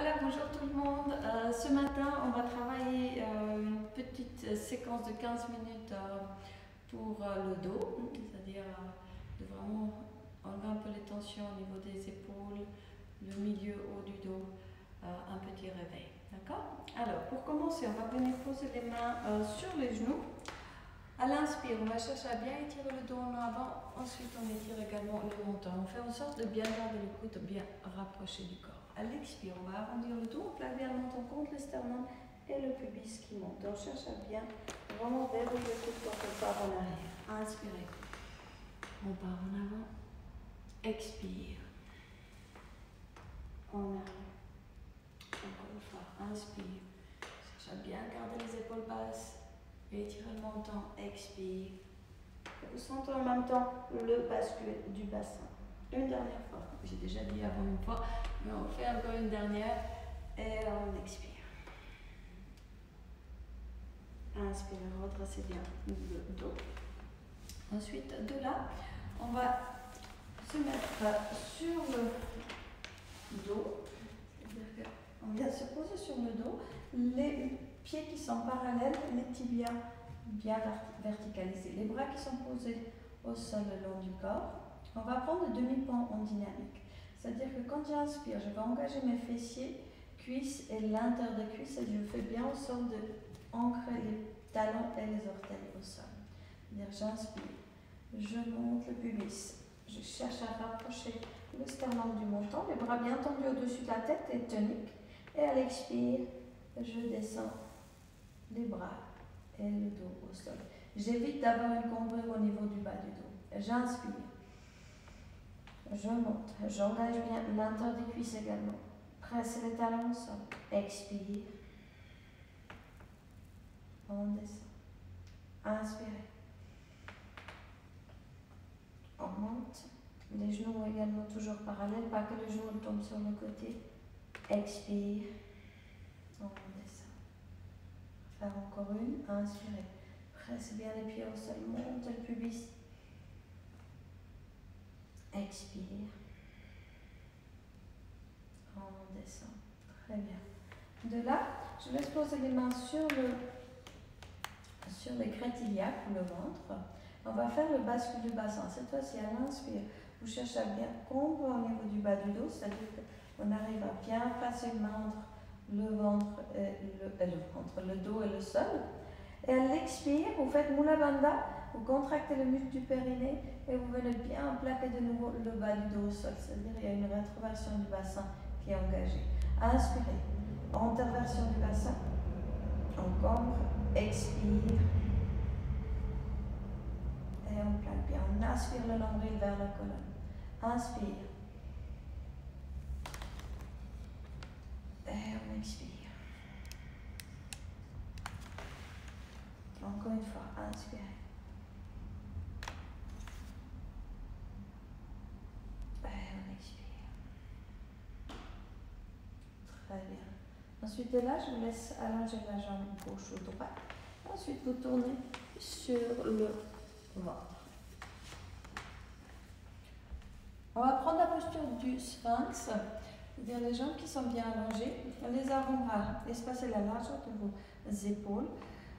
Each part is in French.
Voilà, bonjour tout le monde. Ce matin, on va travailler une petite séquence de 15 minutes pour le dos, c'est-à-dire de vraiment enlever un peu les tensions au niveau des épaules, le milieu haut du dos, un petit réveil. D'accord? Alors, pour commencer, on va venir poser les mains sur les genoux. À l'inspire, on va chercher à bien étirer le dos en avant. Ensuite, on étire également le menton. On fait en sorte de bien garder le coude bien rapproché du corps. À l'expire, on va arrondir le dos, on plaque bien le menton contre le sternum et le pubis qui monte. On cherche à bien vraiment verrouiller le coude quand on part en arrière. Inspirez. On part en avant. Expire. En arrière. Encore une fois. Inspire. Cherche à bien garder les épaules basses. Étirez le menton, expire. Vous sentez en même temps le bascule du bassin. Une dernière fois. J'ai déjà dit avant une fois, mais on fait encore une dernière et on expire. Inspirez, redressez bien le dos. Ensuite, de là, on va se mettre sur le dos. C'est-à-dire qu'on vient se poser sur le dos. Les pieds qui sont parallèles, les tibias bien verticalisés, les bras qui sont posés au sol le long du corps. On va prendre le demi-pont en dynamique, c'est-à-dire que quand j'inspire, je vais engager mes fessiers, cuisses et l'intérieur des cuisses et je fais bien en sorte d'ancrer les talons et les orteils au sol. C'est-à-dire j'inspire, je monte le pubis, je cherche à rapprocher le sternum du menton, les bras bien tendus au-dessus de la tête et toniques, et à l'expire, je descends les bras et le dos au sol. J'évite d'avoir une cambrure au niveau du bas du dos. J'inspire. Je monte. J'engage bien l'intérieur des cuisses également. Presse les talons au sol. Expire. On descend. Inspirez. On monte. Les genoux également toujours parallèles, pas que les genoux tombent sur le côté. Expire. On descend. Faire encore une. Inspirez. Presse bien les pieds au sol. Monte le pubis. Expire. On descend. Très bien. De là, je laisse poser les mains sur les crêtes iliaques ou le ventre. On va faire le bascule du bassin. Cette fois-ci, à l'inspire, vous cherchez à bien combler au niveau du bas du dos, c'est-à-dire qu'on arrive à bien facilement entre le ventre le dos et le sol. Et à l'expire, vous faites Mula Bandha, vous contractez le muscle du périnée et vous venez bien plaquer de nouveau le bas du dos au sol, c'est-à-dire qu'il y a une rétroversion du bassin qui est engagée. Inspirez, interversion du bassin, on cambre, expire et on plaque bien. On aspire le nombril vers la colonne. Inspire et on expire. Encore une fois, inspirez. Et on expire. Très bien. Ensuite de là, je vous laisse allonger la jambe gauche ou droite. Ensuite, vous tournez sur le ventre. On va prendre la posture du sphinx, c'est-à-dire les jambes qui sont bien allongées, les avant-bras espacés la largeur de vos épaules.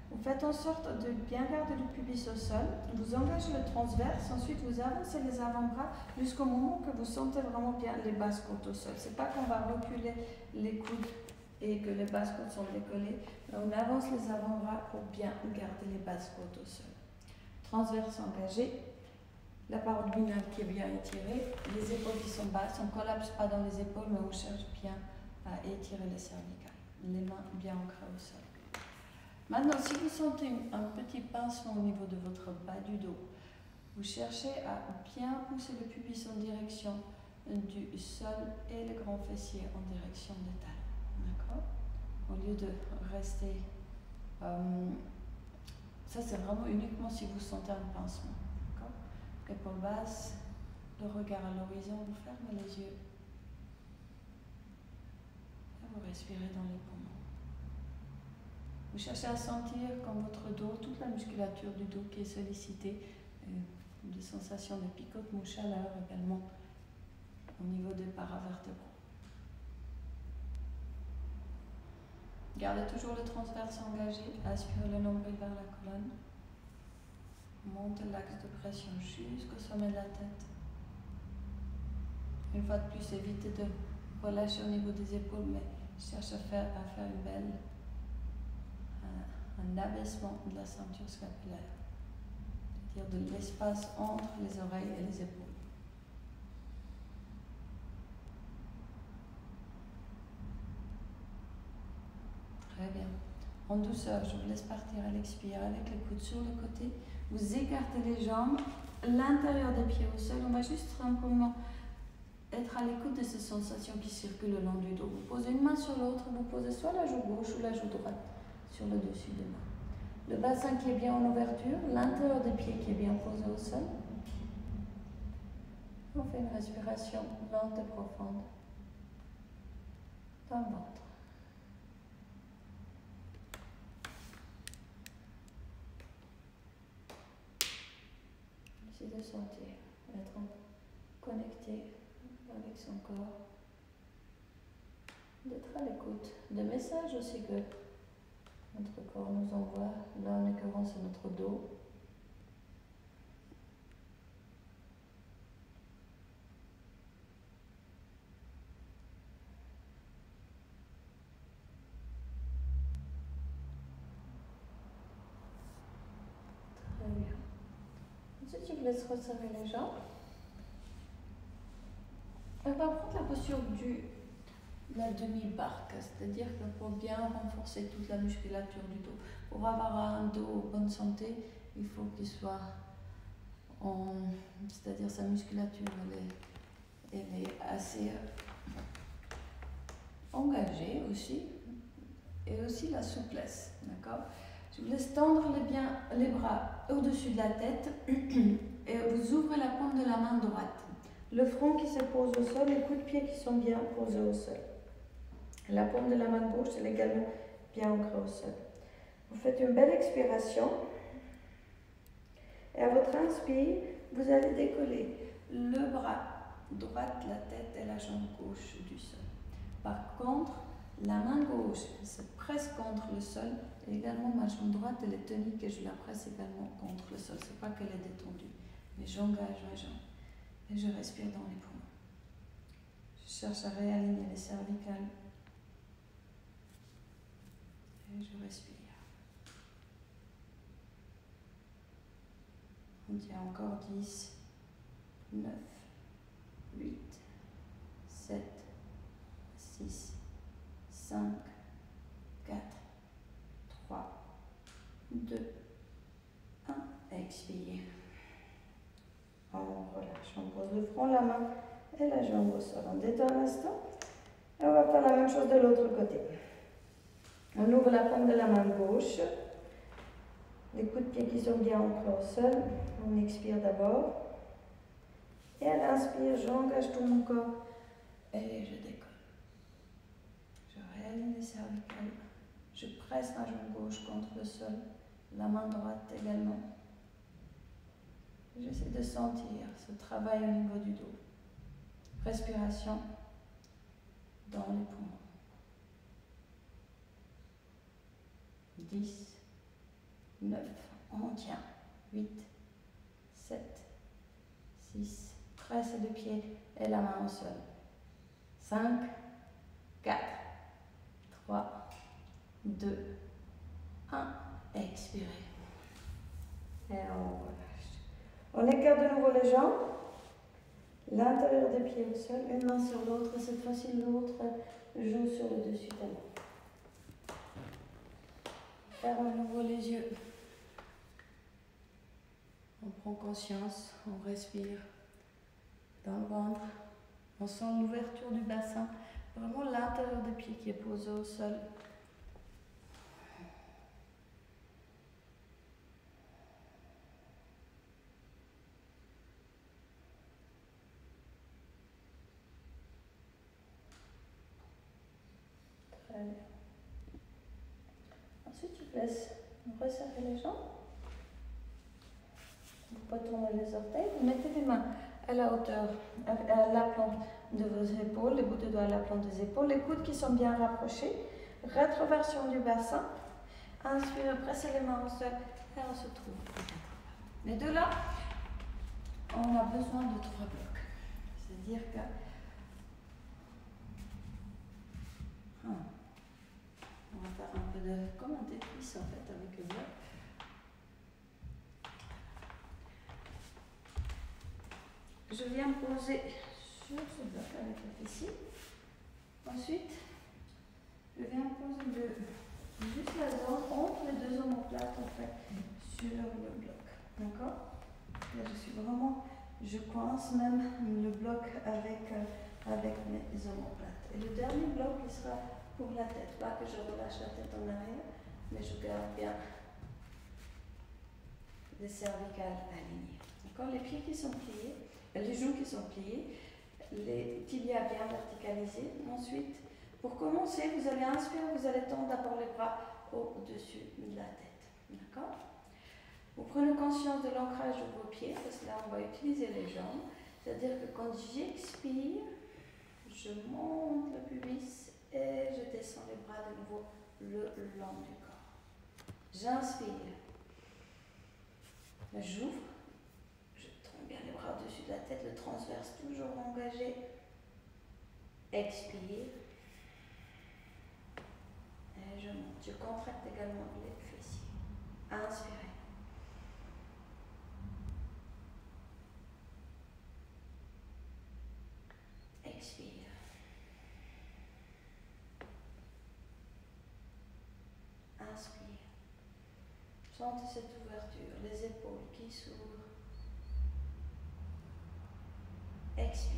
Vous faites en sorte de bien garder le pubis au sol, vous engagez le transverse, ensuite vous avancez les avant-bras jusqu'au moment que vous sentez vraiment bien les basses côtes au sol. Ce n'est pas qu'on va reculer les coudes et que les basses côtes sont décollées, mais on avance les avant-bras pour bien garder les basses côtes au sol. Transverse engagé, la paroi abdominale qui est bien étirée, les épaules qui sont basses, on ne collapse pas dans les épaules, mais on cherche bien à étirer les cervicales, les mains bien ancrées au sol. Maintenant, si vous sentez un petit pincement au niveau de votre bas du dos, vous cherchez à bien pousser le pubis en direction du sol et le grand fessier en direction des talons. D'accord? Au lieu de rester... ça, c'est vraiment uniquement si vous sentez un pincement. D'accord? Épaules basses, le regard à l'horizon, vous fermez les yeux. Et vous respirez dans les poumons. Vous cherchez à sentir comme votre dos, toute la musculature du dos qui est sollicitée, des sensations de picotement, chaleur également au niveau des paravertébraux. Gardez toujours le transverse engagé. Aspirez le nombril vers la colonne. Montez l'axe de pression jusqu'au sommet de la tête. Une fois de plus, évitez de relâcher au niveau des épaules, mais cherche à faire une belle, un abaissement de la ceinture scapulaire. C'est-à-dire de l'espace entre les oreilles et les épaules. Très bien. En douceur, je vous laisse partir à l'expire avec les coudes sur le côté. Vous écartez les jambes, l'intérieur des pieds au sol. On va juste simplement être à l'écoute de ces sensations qui circulent le long du dos. Vous posez une main sur l'autre, vous posez soit la joue gauche ou la joue droite sur le dessus des mains. Le bassin qui est bien en ouverture, l'intérieur des pieds qui est bien posé au sol. On fait une respiration lente et profonde dans le ventre. C'est de sentir, être connecté avec son corps, d'être à l'écoute des messages aussi que notre corps nous envoie. Là, en l'occurrence, c'est notre dos. Très bien. Ensuite, je vous laisse resserrer les jambes. On va prendre la posture de la demi-barque, c'est-à-dire que pour bien renforcer toute la musculature du dos, pour avoir un dos en bonne santé, il faut qu'il soit c'est-à-dire sa musculature, elle est assez engagée aussi, et aussi la souplesse, d'accord? Je vous laisse tendre les bras au-dessus de la tête et vous ouvrez la paume de la main droite. Le front qui se pose au sol, les coups de pied qui sont bien posés au sol. La paume de la main gauche, elle est également bien ancrée au sol. Vous faites une belle expiration. Et à votre inspire, vous allez décoller le bras droit, la tête et la jambe gauche du sol. Par contre, la main gauche se presse contre le sol et également ma jambe droite, elle est tonique et je la presse également contre le sol. C'est pas qu'elle est détendue, mais j'engage ma jambe et je respire dans les poumons. Je cherche à réaligner les cervicales et je respire. On tient encore 10, 9, 8, 7, 6, 5, 4, 3, 2, 1. Expire. On relâche. On pose le front, la main et la jambe au sol. On détend un instant. Et on va faire la même chose de l'autre côté. On ouvre la paume de la main gauche. Les coups de pied qui sont bien ancrés au sol. On expire d'abord. Et à l'inspire, j'engage tout mon corps et je décolle. Je réaligne les cervicales. Je presse ma jambe gauche contre le sol, la main droite également. J'essaie de sentir ce travail au niveau du dos. Respiration dans les poumons. 10, 9, on tient. 8, 7, 6, presse les pieds et la main au sol. 5, 4, 3, 2, 1. Expirez. Et on relâche. On écarte de nouveau les jambes. L'intérieur des pieds au sol, une main sur l'autre. Cette fois-ci, l'autre joue sur le dessus de la main. Ferme à nouveau les yeux. On prend conscience, on respire dans le ventre. On sent l'ouverture du bassin, vraiment l'intérieur des pieds qui est posé au sol. Très bien. Ensuite, tu laisses resserrer les jambes. Vous retournez les orteils. Vous mettez les mains à la hauteur, à la plante de vos épaules, les bouts de doigts à la plante des épaules, les coudes qui sont bien rapprochés. rétroversion du bassin. Inspire, pressez les mains au sol et on se trouve. Mais de là, on a besoin de 3 blocs. C'est-à-dire que on va faire un peu de comme un Tetris en fait avec le bloc. Je viens poser sur ce bloc avec le fessier. Ensuite, je viens poser juste la zone entre les deux omoplates en fait sur le bloc. D'accord? Là, je coince même le bloc avec mes omoplates. Et le dernier bloc, il sera pour la tête. Pas que je relâche la tête en arrière, mais je garde bien les cervicales alignées. D'accord? Les pieds qui sont pliés, les genoux qui sont pliés, les tibias bien verticalisés. Ensuite, pour commencer, vous allez inspirer, vous allez tendre d'abord les bras au-dessus de la tête. D'accord? Vous prenez conscience de l'ancrage de vos pieds, parce que là, on va utiliser les jambes. C'est-à-dire que quand j'expire, je monte le pubis et je descends les bras de nouveau le long du corps. J'inspire. J'ouvre. Je tourne bien les bras au-dessus de la tête, le transverse toujours engagé. Expire. Et je monte. Je contracte également les fessiers. Inspirez. Expire. Inspire. Sentez cette ouverture, les épaules qui s'ouvrent. Expire.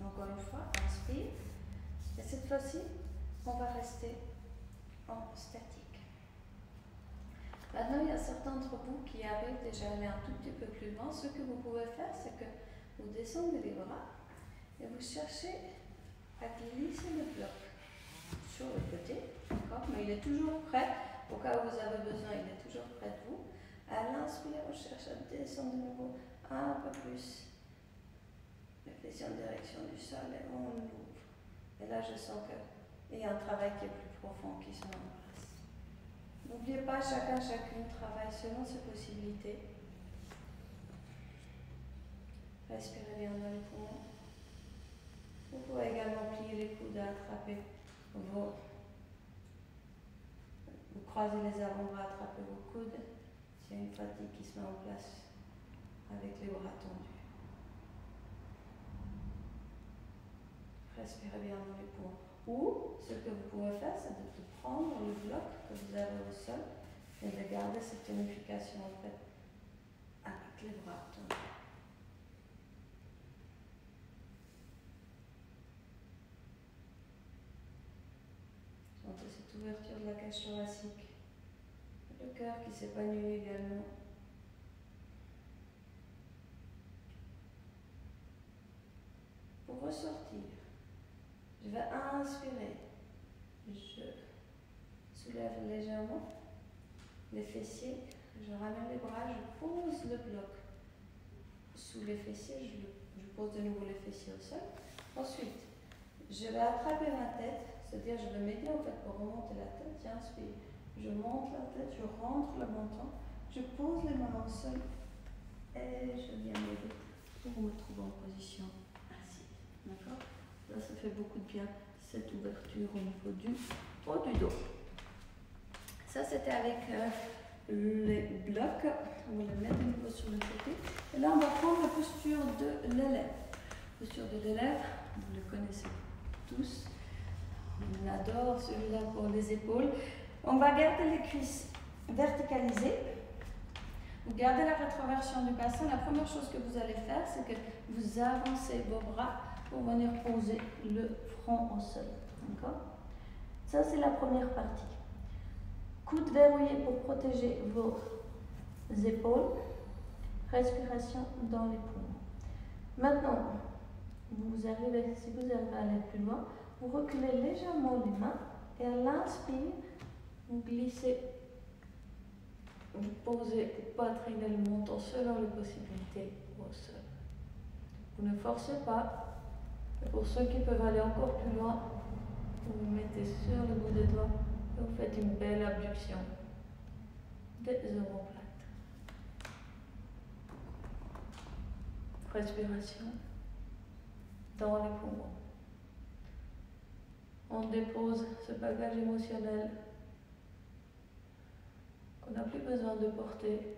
Encore une fois, inspire. Et cette fois-ci, on va rester en statique. Maintenant, il y a certains d'entre vous qui arrivent déjà à aller un tout petit peu plus loin. Ce que vous pouvez faire, c'est que vous descendez les bras et vous cherchez à glisser le bloc sur le côté, d'accord? Mais il est toujours prêt, au cas où vous avez besoin, il est toujours près de vous. À l'inspire, on cherche à descendre de nouveau un peu plus. Le fessier en direction du sol et on l'ouvre. Et là, je sens qu'il y a un travail qui est plus profond qui se met en place. N'oubliez pas, chacune travaille selon ses possibilités. Respirez bien dans les poumons. Vous pouvez également plier les coudes et attraper vous croisez les avant-bras, attrapez vos coudes. S'il y a une fatigue qui se met en place avec les bras tendus. Respirez bien dans les poumons. Ou, ce que vous pouvez faire, c'est de prendre le bloc que vous avez au sol et de garder cette tonification en fait avec les bras tendus. Sentez cette ouverture de la cage thoracique. Le cœur qui s'épanouit également. Pour ressortir, je vais inspirer. Je soulève légèrement les fessiers. Je ramène les bras, je pose le bloc sous les fessiers. Je pose de nouveau les fessiers au sol. Ensuite, je vais attraper ma tête. C'est-à-dire, je vais m'aider en fait pour remonter la tête. J'inspire. Je monte la tête, je rentre le menton, je pose les mains au sol et je viens m'aider pour me trouver en position assise. D'accord? Là, ça fait beaucoup de bien cette ouverture au niveau du haut du dos. Ça, c'était avec les blocs. On va les mettre de nouveau sur le côté. Et là, on va prendre la posture de l'élève. Posture de l'élève, vous le connaissez tous. On adore celui-là pour les épaules. On va garder les cuisses verticalisées. Vous gardez la rétroversion du bassin. La première chose que vous allez faire, c'est que vous avancez vos bras pour venir poser le front au sol. D'accord? Ça, c'est la première partie. Coude verrouillé pour protéger vos épaules. Respiration dans les poumons. Maintenant, vous arrivez, si vous arrivez à aller plus loin, vous reculez légèrement les mains et à l'inspire, vous glissez, vous posez poitrine et le menton selon les possibilités au sol. Vous ne forcez pas, Et pour ceux qui peuvent aller encore plus loin, vous vous mettez sur le bout des doigts et vous faites une belle abduction des omoplates. Respiration dans les poumons. On dépose ce bagage émotionnel qu'on n'a plus besoin de porter.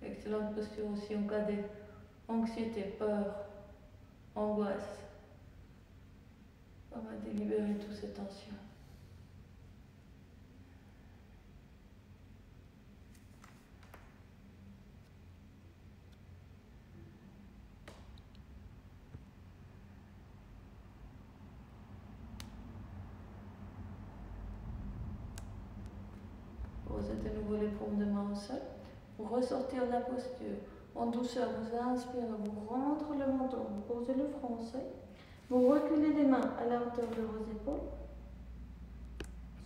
Excellente posture aussi en cas d'anxiété, peur, angoisse. On va délibérer toutes ces tensions. Posez de nouveau les paumes de main au sol. Pour ressortir de la posture, en douceur, vous inspirez, vous rentrez le menton, vous posez le front au sol. Vous reculez les mains à la hauteur de vos épaules.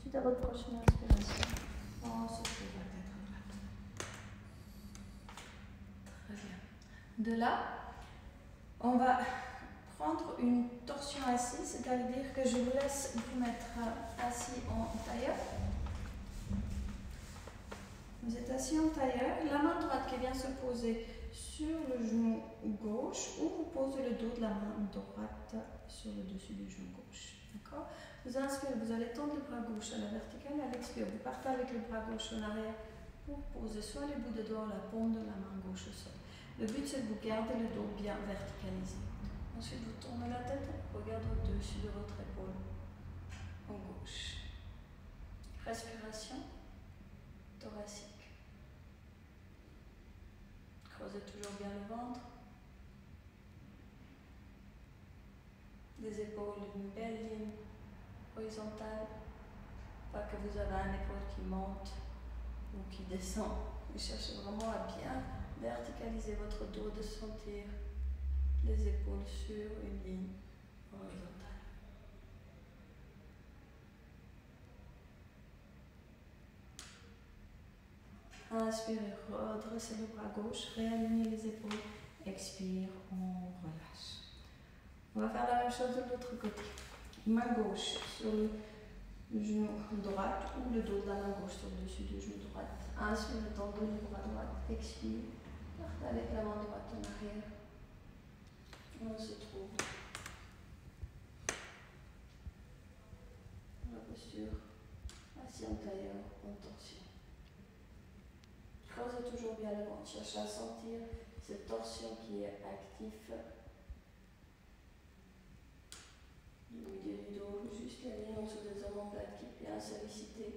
Suite à votre prochaine inspiration, on se trouve la tête droite. Très bien. De là, on va prendre une torsion assise, c'est-à-dire que je vous laisse vous mettre assis en tailleur. Vous êtes assis en tailleur, la main droite qui vient se poser sur le genou gauche ou vous posez le dos de la main droite sur le dessus du genou gauche. D'accord? Vous inspirez, vous allez tendre le bras gauche à la verticale, à l'expire, vous partez avec le bras gauche en arrière pour poser soit les bouts de doigts ou la paume de la main gauche au sol. Le but c'est de vous garder le dos bien verticalisé. Ensuite vous tournez la tête, regardez au-dessus de votre épaule en gauche. Respiration thoracique. Creusez toujours bien le ventre. Les épaules, une belle ligne horizontale. Pas que vous avez un épaule qui monte ou qui descend. Vous cherchez vraiment à bien verticaliser votre dos, de sentir les épaules sur une ligne horizontale. Inspirez, redressez le bras gauche, réalignez les épaules, expire, on relâche. On va faire la même chose de l'autre côté. Main gauche sur le genou droit ou le dos de la main gauche sur le dessus du genou droit. Inspire, tendez le bras droit, expire, partez avec la main droite en arrière. On se trouve dans la posture assis en tailleur, en torsion. Creusez toujours bien le ventre, cherchez à sentir cette torsion qui est active du milieu du dos, juste la ligne en dessous des omoplates qui est bien sollicitée.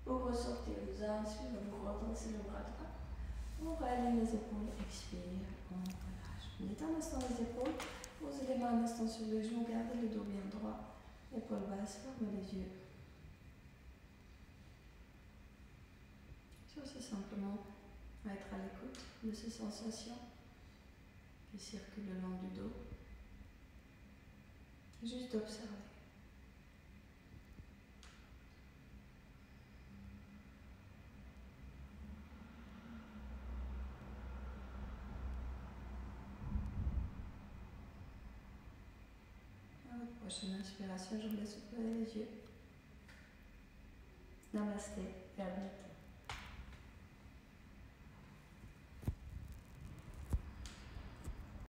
Pour ressortir, vous inspirez, vous redressez le bras droit. On réaligne les épaules, expire, on relâche. Mettez un instant les épaules, posez les mains un instant sur les genoux, gardez le dos bien droit, épaules basses, fermez les yeux. Cherchez simplement à être à l'écoute de ces sensations qui circulent le long du dos. Juste observer. Prochaine inspiration, je vous laisse ouvrir les yeux. Namasté et à bientôt.